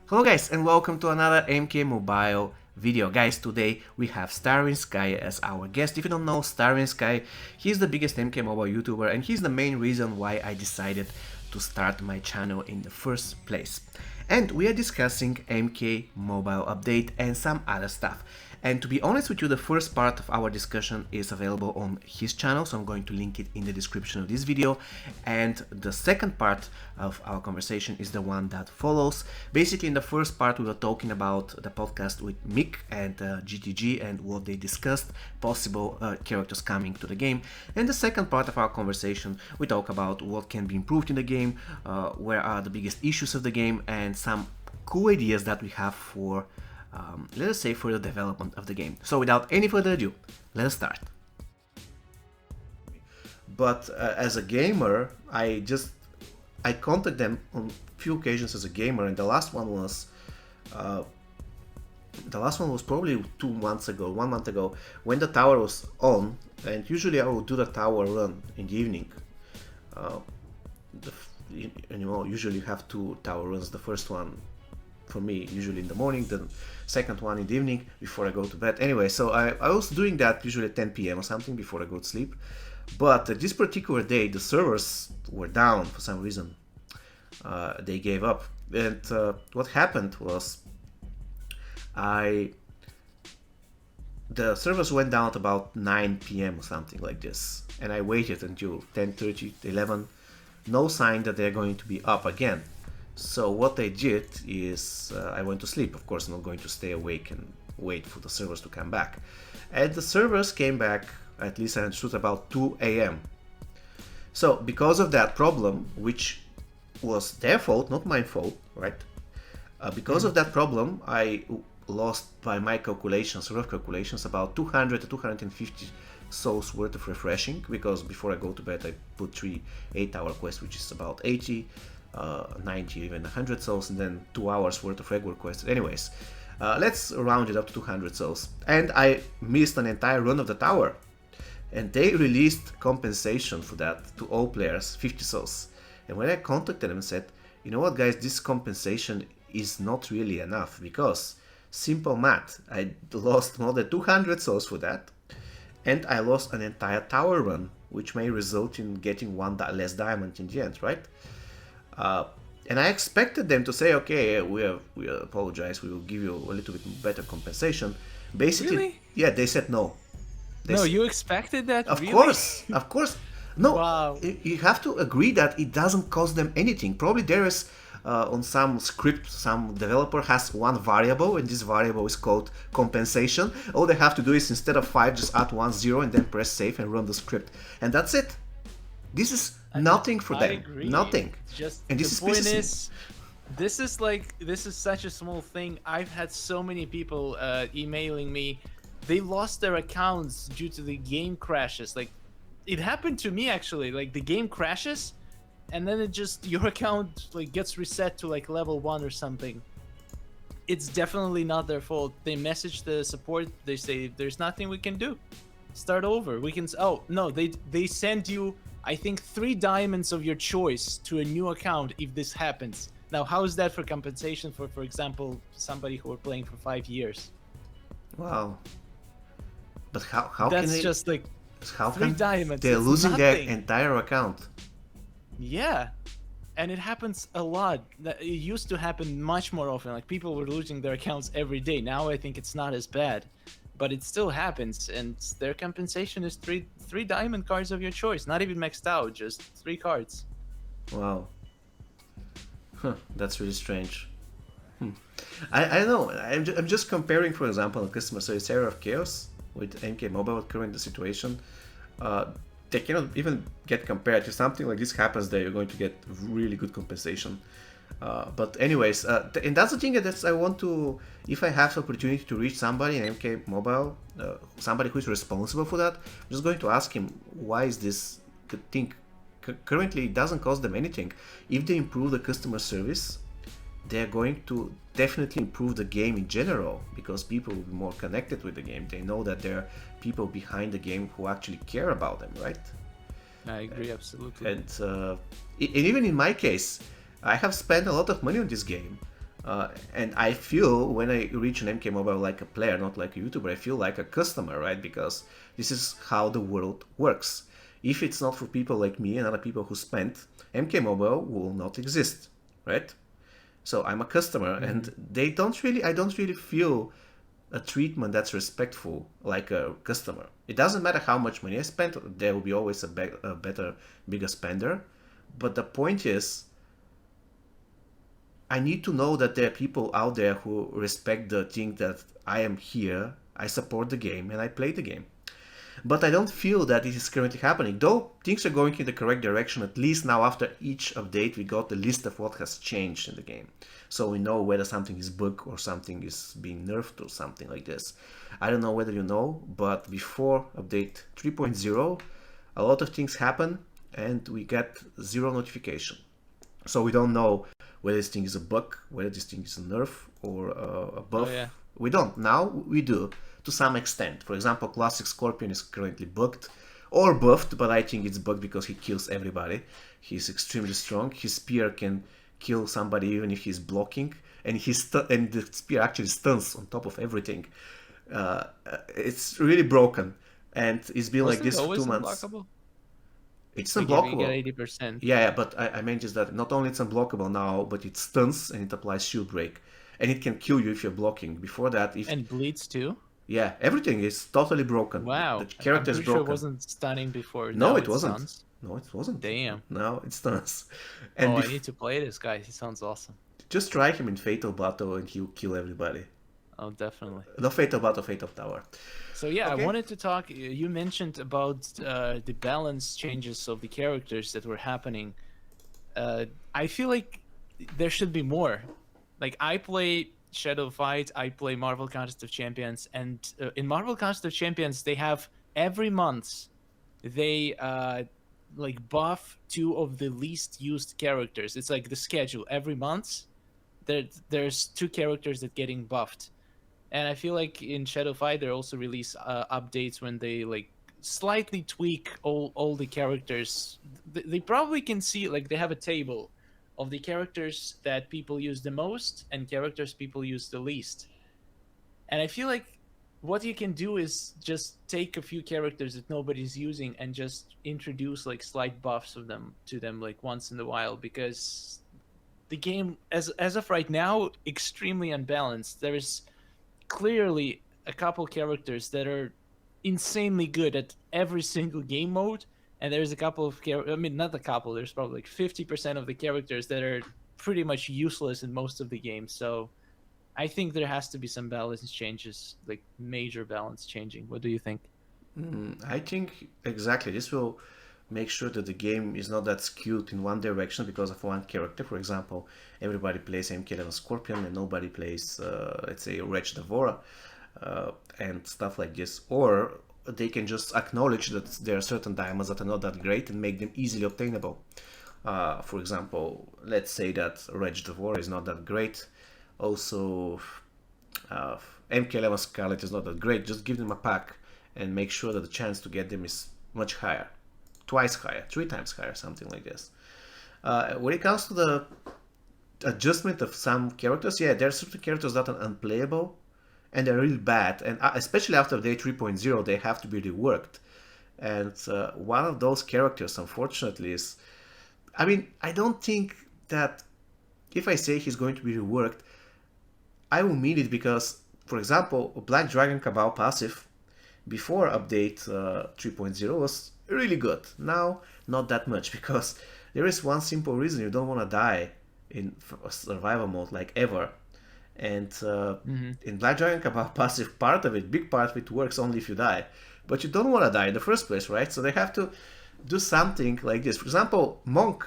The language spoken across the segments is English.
Hello guys and welcome to another MK Mobile video. Guys, today we have Starinsky as our guest. If you don't know Starinsky, he's the biggest MK Mobile YouTuber and he's the main reason why I decided to start my channel in the first place. And we are discussing MK Mobile update and some other stuff. And to be honest with you, the first part of our discussion is available on his channel, so I'm going to link it in the description of this video. And the second part of our conversation is the one that follows. Basically, in the first part, we were talking about the podcast with Mick and GTG and what they discussed, possible characters coming to the game. And the second part of our conversation, we talk about what can be improved in the game, where are the biggest issues of the game, and some cool ideas that we have for let us say for the development of the game. So without any further ado, let us start. But as a gamer, I contacted them on a few occasions as a gamer, and the last one was probably 2 months ago, 1 month ago, when the tower was on. And usually I would do the tower run in the evening. Usually you have 2 tower runs. The first one for me usually in the morning, the second one in the evening before I go to bed. Anyway, so I was doing that usually at 10 p.m. or something before I go to sleep. But this particular day the servers were down for some reason. They gave up, and what happened was the servers went down at about 9 p.m. or something like this, and I waited until 10:30, 11, no sign that they're going to be up again. So what I did is I went to sleep. Of course, I'm not going to stay awake and wait for the servers to come back. And the servers came back, at least I understood, about 2 a.m. So because of that problem, which was their fault, not my fault, right? Because of that problem, I lost, by my calculations, rough calculations, about 200 to 250 souls worth of refreshing, because before I go to bed I put 3 8-hour quests, which is about 80, 90, even 100 souls, and then 2 hours worth of regular quests. Anyways, let's round it up to 200 souls. And I missed an entire run of the tower, and they released compensation for that to all players, 50 souls. And when I contacted them and said, you know what guys, this compensation is not really enough, because simple math, I lost more than 200 souls for that, and I lost an entire tower run, which may result in getting 1 less diamond in the end, right? And I expected them to say, okay, we apologize, we will give you a little bit better compensation. Basically, really? Yeah, they said no. You expected that? Of really? of course. No, Wow. You have to agree that it doesn't cost them anything. Probably there is, on some script, some developer has one variable, and this variable is called compensation. All they have to do is, instead of 5, just add 1 0 and then press save and run the script. And that's it. This is nothing for them. Agree. Nothing. Just and this the is point business. is, this is such a small thing. I've had so many people emailing me. They lost their accounts due to the game crashes. Like, it happened to me actually. Like, the game crashes, and then it just, your account like gets reset to like level 1 or something. It's definitely not their fault. They message the support. They say there's nothing we can do. Start over. We can. Oh no, they send you, I think, 3 diamonds of your choice to a new account if this happens. Now, how is that for compensation for example, somebody who are playing for 5 years? Wow. But how That's can they? just like How 3 can diamonds. they're It's losing their nothing. entire account? Yeah, and it happens a lot. It used to happen much more often. Like, people were losing their accounts every day. Now I think it's not as bad, but it still happens. And their compensation is three diamond cards of your choice. Not even maxed out, just 3 cards. Wow. Huh, that's really strange. I know. I'm just comparing, for example, a customer service area of chaos with MK Mobile current situation. They cannot even get compared. If something like this happens there, you're going to get really good compensation. But anyways, and that's the thing that I want to, if I have the opportunity to reach somebody in MK Mobile, somebody who is responsible for that, I'm just going to ask him, why is this thing? Currently, it doesn't cost them anything. If they improve the customer service, they're going to definitely improve the game in general, because people will be more connected with the game. They know that there are people behind the game who actually care about them, right? I agree, absolutely. And even in my case, I have spent a lot of money on this game. And I feel when I reach an MK Mobile like a player, not like a YouTuber, I feel like a customer, right? Because this is how the world works. If it's not for people like me and other people who spent, MK Mobile will not exist, right? So I'm a customer, and I don't really feel a treatment that's respectful like a customer. It doesn't matter how much money I spent, there will be always a better, bigger spender. But the point is, I need to know that there are people out there who respect the thing that I am here, I support the game, and I play the game. But I don't feel that it is currently happening. Though things are going in the correct direction, at least now after each update we got the list of what has changed in the game. So we know whether something is bug or something is being nerfed or something like this. I don't know whether you know, but before update 3.0 a lot of things happen and we get zero notification. So we don't know whether this thing is a bug, whether this thing is a nerf or a buff. Oh, yeah. We don't. Now we do, to some extent. For example, Classic Scorpion is currently bugged or buffed, but I think it's bugged because he kills everybody. He's extremely strong. His spear can kill somebody even if he's blocking, and and the spear actually stuns on top of everything. It's really broken, and it's been like Wasn't this it for always 2 months. unblockable? It's Like if you get unblockable. 80%. Yeah, but I meant is that not only it's unblockable now, but it stuns and it applies shield break, and it can kill you if you're blocking. Before that, if And bleeds too? yeah, everything is totally broken. The Wow. I'm character is pretty sure it broken. wasn't stunning before. No, Now it it wasn't. stuns. No, it wasn't. Damn. Now it stuns. And Oh, I need to play this guy. He sounds awesome. just try him in Fatal Battle and he'll kill everybody. Oh, definitely. No Fatal Battle, Fatal Tower. So yeah, Okay. I wanted to talk. You mentioned about the balance changes of the characters that were happening. I feel like there should be more. Like I play Shadow Fight, I play Marvel Contest of Champions, and in Marvel Contest of Champions they have every month they like buff two of the least used characters. It's like the schedule every month. There's two characters that getting buffed. And I feel like in Shadow Fight they also release updates when they like slightly tweak all the characters. They probably can see, like, they have a table of the characters that people use the most and characters people use the least. And I feel like what you can do is just take a few characters that nobody's using and just introduce like slight buffs of them to them like once in a while, because the game as of right now extremely unbalanced. There is clearly a couple characters that are insanely good at every single game mode, and there's a couple of I mean, not a couple, there's probably like 50% of the characters that are pretty much useless in most of the games. So I think there has to be some balance changes, like major balance changing. What do you think? I think exactly this will make sure that the game is not that skewed in one direction because of one character. For example, everybody plays MK11 Scorpion and nobody plays, let's say, Wretch Devora and stuff like this. Or they can just acknowledge that there are certain diamonds that are not that great and make them easily obtainable. For example, let's say that Wretch Devora is not that great. Also, MK11 Scarlet is not that great. Just give them a pack and make sure that the chance to get them is much higher. Twice higher, 3 times higher, something like this. When it comes to the adjustment of some characters, yeah, there are certain characters that are unplayable and they're really bad. And especially after day 3.0, they have to be reworked. And one of those characters, unfortunately, is... I mean, I don't think that if I say he's going to be reworked, I will mean it because, for example, Black Dragon Cabal passive before update 3.0 was really good. Now, not that much, because there is one simple reason: you don't want to die in survival mode, like ever. And in Black Dragon Cabal passive, part of it, big part of it, works only if you die. But you don't want to die in the first place, right? So they have to do something like this. For example, Monk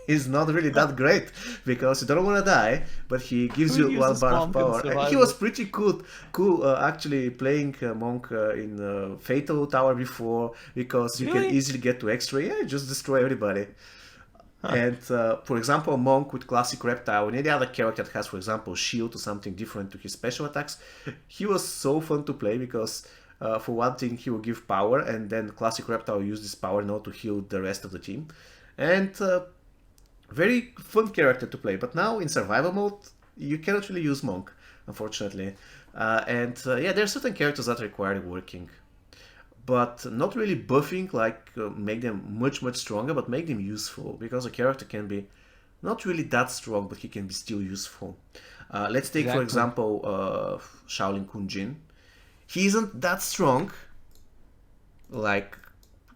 is not really that great because you don't want to die, but he gives Who you one uses bar of Monk in power. And he survival? was pretty cool actually playing Monk in Fatal Tower before, because you can Really? easily get to X-ray. Yeah, just destroy everybody. And for example, Monk with classic reptile and any other character that has, for example, shield or something different to his special attacks, he was so fun to play because for one thing, he will give power, and then classic reptile will use this power now to heal the rest of the team. And very fun character to play. But now in survival mode, you cannot really use monk, unfortunately. Yeah, there are certain characters that require working, but not really buffing, like make them much stronger, but make them useful, because a character can be not really that strong, but he can be still useful. Let's take, for Exactly. example, Shaolin Kunjin. He isn't that strong, like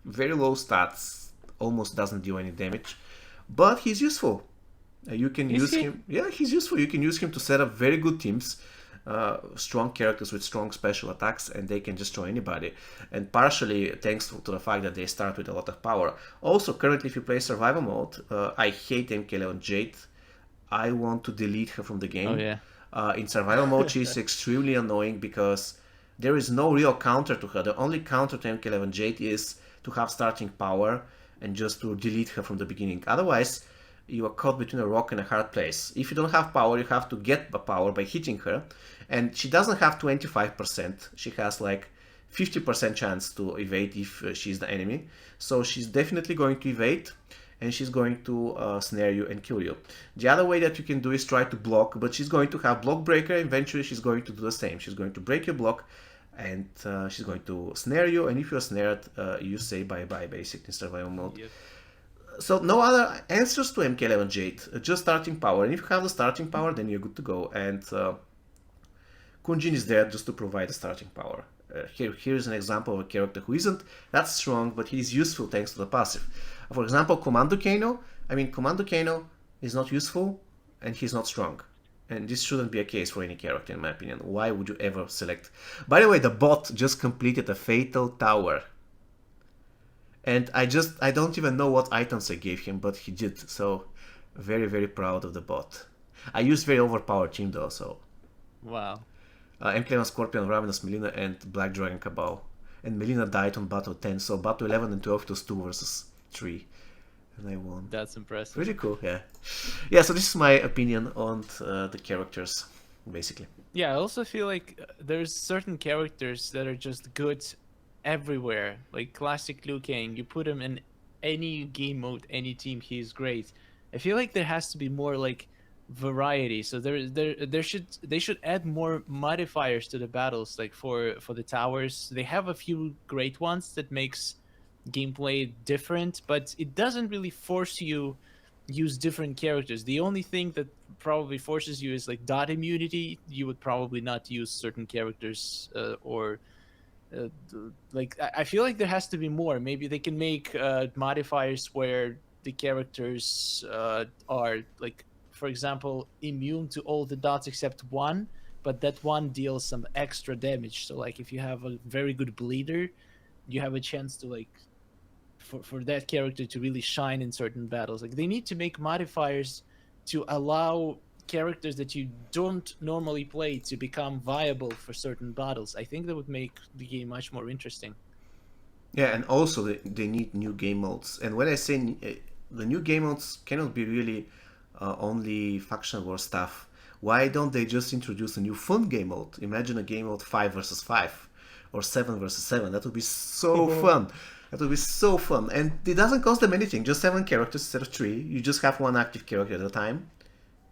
very low stats, almost doesn't do any damage, but he's useful. You can Is use he? him. Yeah, he's useful. You can use him to set up very good teams, strong characters with strong special attacks, and they can destroy anybody. And partially thanks to the fact that they start with a lot of power. Also, currently, if you play survival mode, I hate MK11 Jade. I want to delete her from the Oh game. yeah. In survival mode, she's extremely annoying because there is no real counter to her. The only counter to MK11 Jade is to have starting power and just to delete her from the beginning. Otherwise, you are caught between a rock and a hard place. If you don't have power, you have to get the power by hitting her. And she doesn't have 25%. She has like 50% chance to evade if she's the enemy. So she's definitely going to evade, and she's going to snare you and kill you. The other way that you can do is try to block, but she's going to have block breaker. Eventually, she's going to do the same. She's going to break your block, and she's going to snare you. And if you're snared, you say bye-bye, basically, in survival mode. Yep. So no other answers to MK11 Jade, just starting power. And if you have the starting power, then you're good to go. And Kunjin is there just to provide the starting power. Here's an example of a character who isn't that strong, but he's useful thanks to the passive. For example, Commando Kano. I mean, Commando Kano is not useful, and he's not strong. And this shouldn't be a case for any character, in my opinion. Why would you ever select? By the way, the bot just completed a Fatal Tower. And I don't even know what items I gave him, but he did. So, very proud of the bot. I used very overpowered team though, so Wow. M-Clan Scorpion, Ravenous Melina, and Black Dragon Cabal. And Melina died on battle 10, so battle 11 and 12 it was 2 versus 3. And I won. That's impressive. Pretty cool, yeah. Yeah, so this is my opinion on the characters, basically. Yeah, I also feel like there's certain characters that are just good everywhere. Like classic Liu Kang, you put him in any game mode, any team, he's great. I feel like there has to be more like variety. So they should add more modifiers to the battles, like for the towers. They have a few great ones that makes gameplay different, but it doesn't really force you use different characters. The only thing that probably forces you is like dot immunity. You would probably not use certain characters or like I feel like there has to be more. Maybe they can make modifiers where the characters are like, for example, immune to all the dots except one, but that one deals some extra damage. So like if you have a very good bleeder, you have a chance to like for that character to really shine in certain battles. Like they need to make modifiers to allow characters that you don't normally play to become viable for certain battles. I think that would make the game much more interesting. Yeah, and also they need new game modes. And when I say the new game modes cannot be really only faction war stuff, why don't they just introduce a new fun game mode? Imagine a game mode 5 versus 5 or 7 versus 7. That would be so fun. That would be so fun. And it doesn't cost them anything, just 7 characters instead of 3. You just have one active character at a time.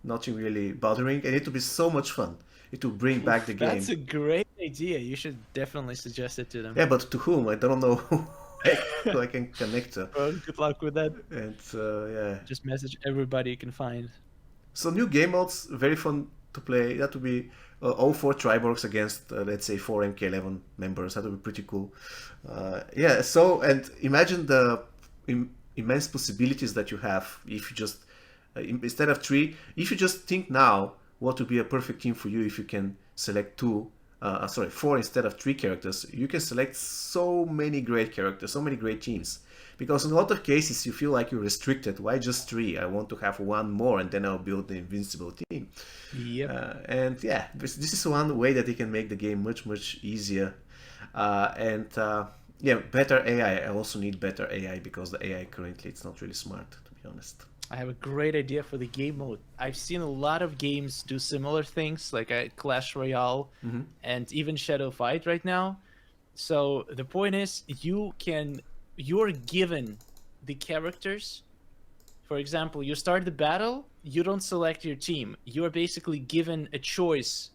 Nothing really bothering, and it would be so much fun. It will bring back the game. That's a great idea. You should definitely suggest it to them. Yeah, but to whom? I don't know who I can connect to. Well, good luck with that. And yeah. Just message everybody you can find. So new game modes, very fun to play. That would be all 4 Triborgs against, let's say, 4 MK11 members. That would be pretty cool. Yeah, so, and imagine the immense possibilities that you have if you just, instead of 3, if you just think now what would be a perfect team for you if you can select 4 instead of 3 characters, you can select so many great characters, so many great teams. Because in a lot of cases you feel like you're restricted. Why just 3? I want to have 1 more and then I'll build the invincible team. Yep. And yeah, this is one way that they can make the game much easier. Yeah, better AI. I also need better AI because the AI currently it's not really smart, to be honest. I have a great idea for the game mode. I've seen a lot of games do similar things, like Clash Royale and even Shadow Fight right now. So the point is, you're given the characters For example, you start the battle, you don't select your team. You are basically given a choice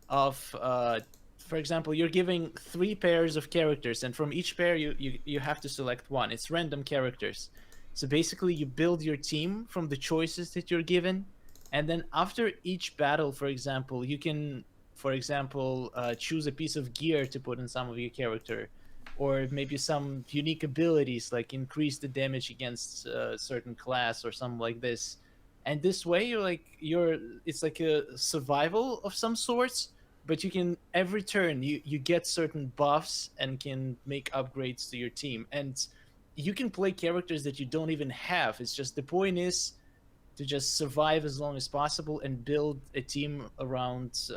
of, for example, you're giving 3 pairs of characters, and from each pair, you have to select one. It's random characters. So basically, you build your team from the choices that you're given, and then after each battle, for example, you can, for example, choose a piece of gear to put in some of your character, or maybe some unique abilities like increase the damage against a certain class or something like this. And this way, you're it's like a survival of some sorts, but you can every turn you get certain buffs and can make upgrades to your team, and you can play characters that you don't even have. It's just the point is to just survive as long as possible and build a team around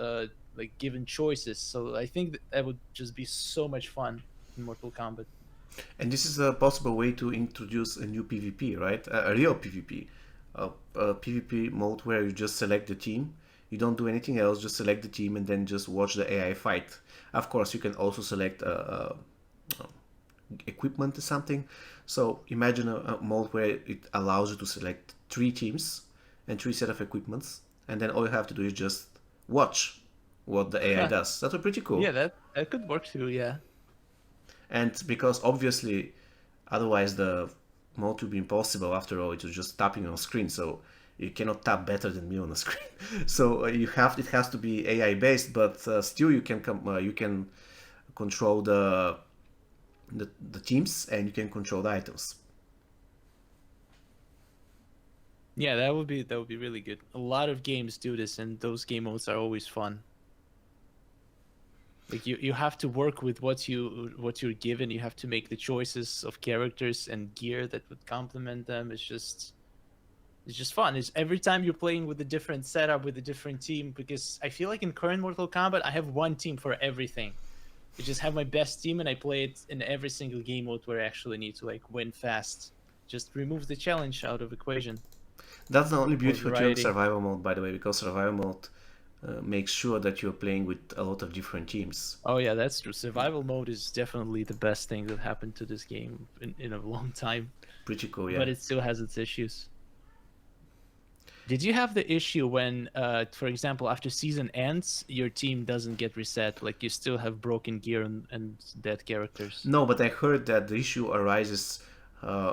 like given choices. So I think that would just be so much fun in Mortal Kombat. And this is a possible way to introduce a new PvP, right? A real PvP. A PvP mode where you just select the team. You don't do anything else, just select the team and then just watch the AI fight. Of course, you can also select equipment or something. So imagine a mode where it allows you to select 3 teams and 3 set of equipments, and then all you have to do is just watch what the AI does. That's pretty cool. Yeah, that could work too. Yeah. And because obviously, otherwise the mode would be impossible. After all, it's just tapping on screen, so you cannot tap better than me on the screen. So it has to be AI based, but still you can control the teams and you can control the items. Yeah, that would be really good. A lot of games do this, and those game modes are always fun. Like you have to work with what you're given. You have to make the choices of characters and gear that would complement them. It's just fun. It's every time you're playing with a different setup with a different team, because I feel like in current Mortal Kombat I have one team for everything. I just have my best team and I play it in every single game mode where I actually need to like win fast. Just remove the challenge out of equation. That's the only More beauty feature of variety. survival mode, by the way, because survival mode makes sure that you're playing with a lot of different teams. Oh yeah, that's true. Survival mode is definitely the best thing that happened to this game in a long time, Pretty cool, yeah. but it still has its issues. Did you have the issue when, for example, after season ends, your team doesn't get reset? Like you still have broken gear and dead characters? No, but I heard that the issue arises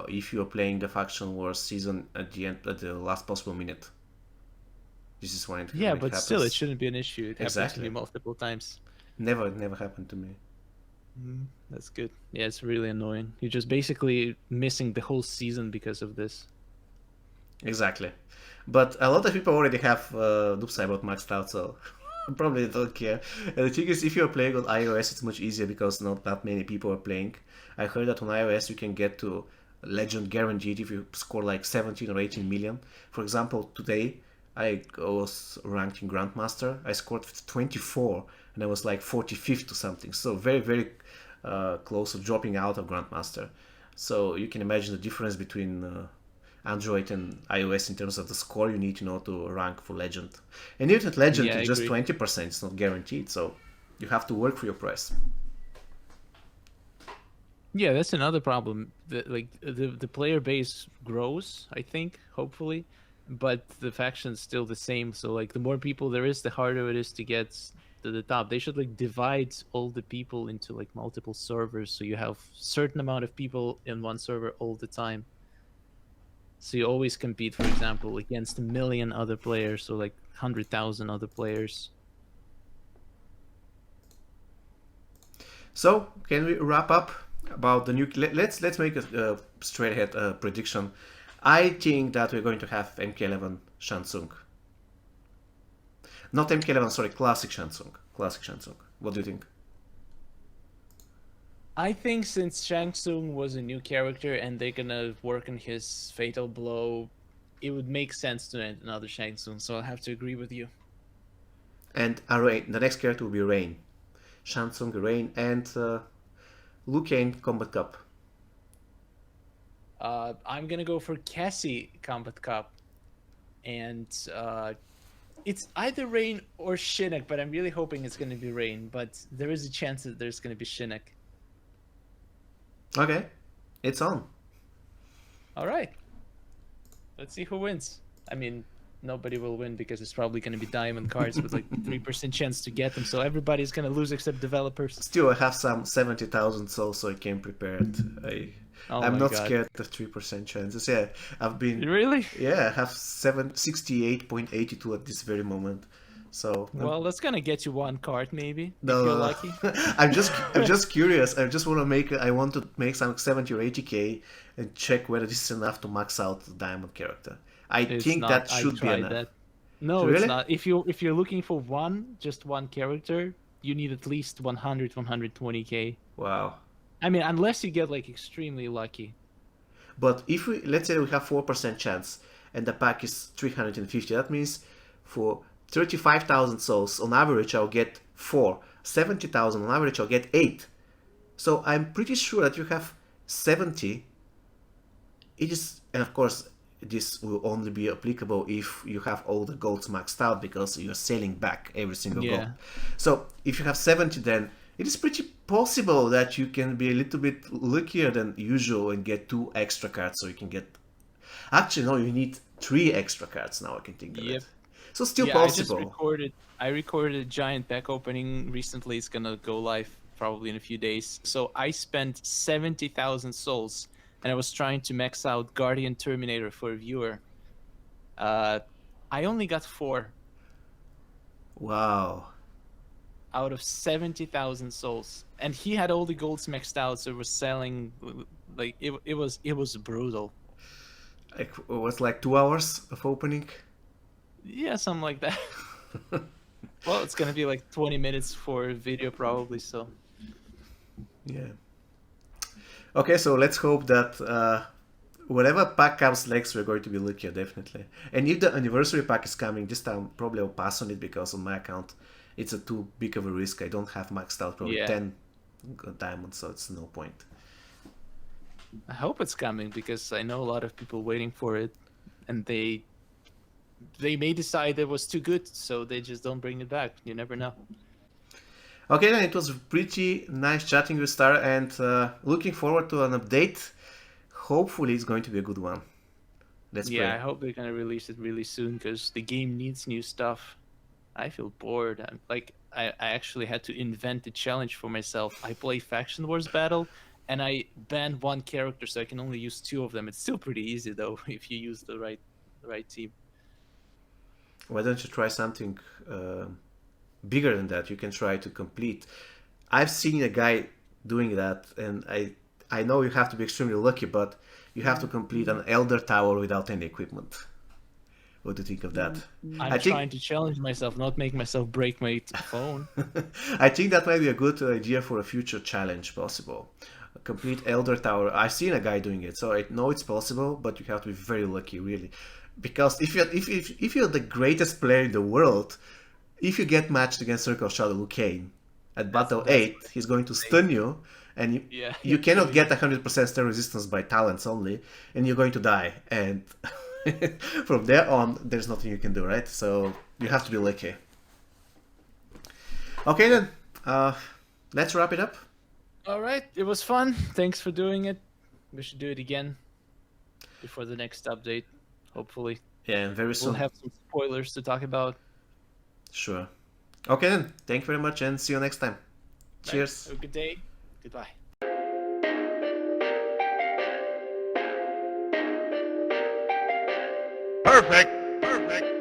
if you are playing the Faction Wars season at the end, at the last possible minute. This is when Yeah, it but still, it happens. shouldn't be an issue. It happens to me Exactly. multiple times. Never happened to me. That's good. Yeah, it's really annoying. You're just basically missing the whole season because of this. Exactly. But a lot of people already have Noob Saibot maxed out, so probably don't care. And the thing is, if you're playing on iOS, it's much easier because not that many people are playing. I heard that on iOS you can get to Legend guaranteed if you score like 17 or 18 million. For example, today I was ranked in Grandmaster. I scored 24 and I was like 45th or something. So very close to dropping out of Grandmaster. So you can imagine the difference between Android and iOS in terms of the score you need to rank for Legend. And even at Legend, Yeah, I it's just agree. 20%. It's not guaranteed, so you have to work for your price. Yeah, that's another problem. The player base grows, I think, hopefully, but the faction's still the same. So like the more people there is, the harder it is to get to the top. They should like divide all the people into like multiple servers, so you have certain amount of people in one server all the time. So you always compete, for example, against a million other players, or like 100,000 other players. So can we wrap up about the new? Let's make a straight ahead prediction. I think that we're going to have MK11 Shansung. Not MK11, sorry, Classic Shansung. Classic Shansung. What do you think? I think since Shang Tsung was a new character and they're gonna work on his fatal blow, it would make sense to add another Shang Tsung. So I'll have to agree with you. And Rain, the next character will be Rain. Shansung, Rain, and Liu Kang Combat Cup. I'm gonna go for Cassie Combat Cup, and it's either Rain or Shinnok, but I'm really hoping it's gonna be Rain. But there is a chance that there's gonna be Shinnok. Okay, it's on. All right. Let's see who wins. I mean, nobody will win because it's probably going to be diamond cards with like 3% chance to get them. So everybody's going to lose except developers. Still, I have some 70,000 souls, so I came prepared. Oh I'm my not God. scared of 3% chances. Yeah, I've been. Really? Yeah, I have 68.82 at this very moment. So Well, that's going to get you one card maybe if no, you're no, no. lucky. I'm just curious. I just want to make. I want to make some 70 or 80k and check whether this is enough to max out the diamond character. I It's think not. that I should be tried enough. that. No, it's Really? not. If you're looking for just one character, you need at least 100, 120k. Wow. I mean, unless you get like extremely lucky. But if we, let's say we have 4% chance and the pack is 350, that means for 35,000 souls on average I'll get 4. 70,000 on average I'll get 8. So I'm pretty sure that you have 70. It is, and of course this will only be applicable if you have all the golds maxed out because you're selling back every single gold. Yeah. So if you have 70, then it is pretty possible that you can be a little bit luckier than usual and get 2 extra cards, so you can get. Actually, no, you need 3 extra cards now. I can think of Yep. it. So still Yeah, possible. I recorded a giant pack opening recently. It's gonna go live probably in a few days. So I spent 70,000 souls, and I was trying to max out Guardian Terminator for a viewer. I only got 4 Wow. out of 70,000 souls, and he had all the golds maxed out, so it was selling like it was brutal. It was like 2 hours of opening. Yeah, something like that. Well, it's gonna be like 20 minutes for a video probably, so. Yeah. Okay, so let's hope that whatever pack comes next, we're going to be luckier, definitely. And if the anniversary pack is coming, this time probably I'll pass on it because on my account, it's a too big of a risk. I don't have maxed out probably Yeah. 10 diamonds, so it's no point. I hope it's coming because I know a lot of people waiting for it, and they may decide it was too good, so they just don't bring it back. You never know. Okay, then it was pretty nice chatting with Star, and looking forward to an update. Hopefully, it's going to be a good one. Let's Yeah, I pray. hope they're gonna release it really soon because the game needs new stuff. I feel bored. I actually had to invent a challenge for myself. I play Faction Wars Battle, and I banned one character, so I can only use 2 of them. It's still pretty easy though if you use the right team. Why don't you try something bigger than that? You can try to complete. I've seen a guy doing that, and I know you have to be extremely lucky, but you have to complete an Elder Tower without any equipment. What do you think of that? I'm I think trying to challenge myself, not make myself break my phone. I think that might be a good idea for a future challenge possible. A complete Elder Tower. I've seen a guy doing it, so I know it's possible, but you have to be very lucky, really. Because if you're the greatest player in the world, if you get matched against Circle of Shadow Liu Kang at Battle 8, he's going to stun you, and Yeah, you cannot get 100% stun resistance by talents only, and you're going to die. And from there on, there's nothing you can do, right? So you have to be lucky. Okay then, let's wrap it up. All right, it was fun. Thanks for doing it. We should do it again before the next update. Hopefully, Yeah, and very soon. we'll have some spoilers to talk about. Sure. Okay then, thank you very much, and see you next time. Right, Cheers. have a good day. Goodbye. Perfect. Perfect.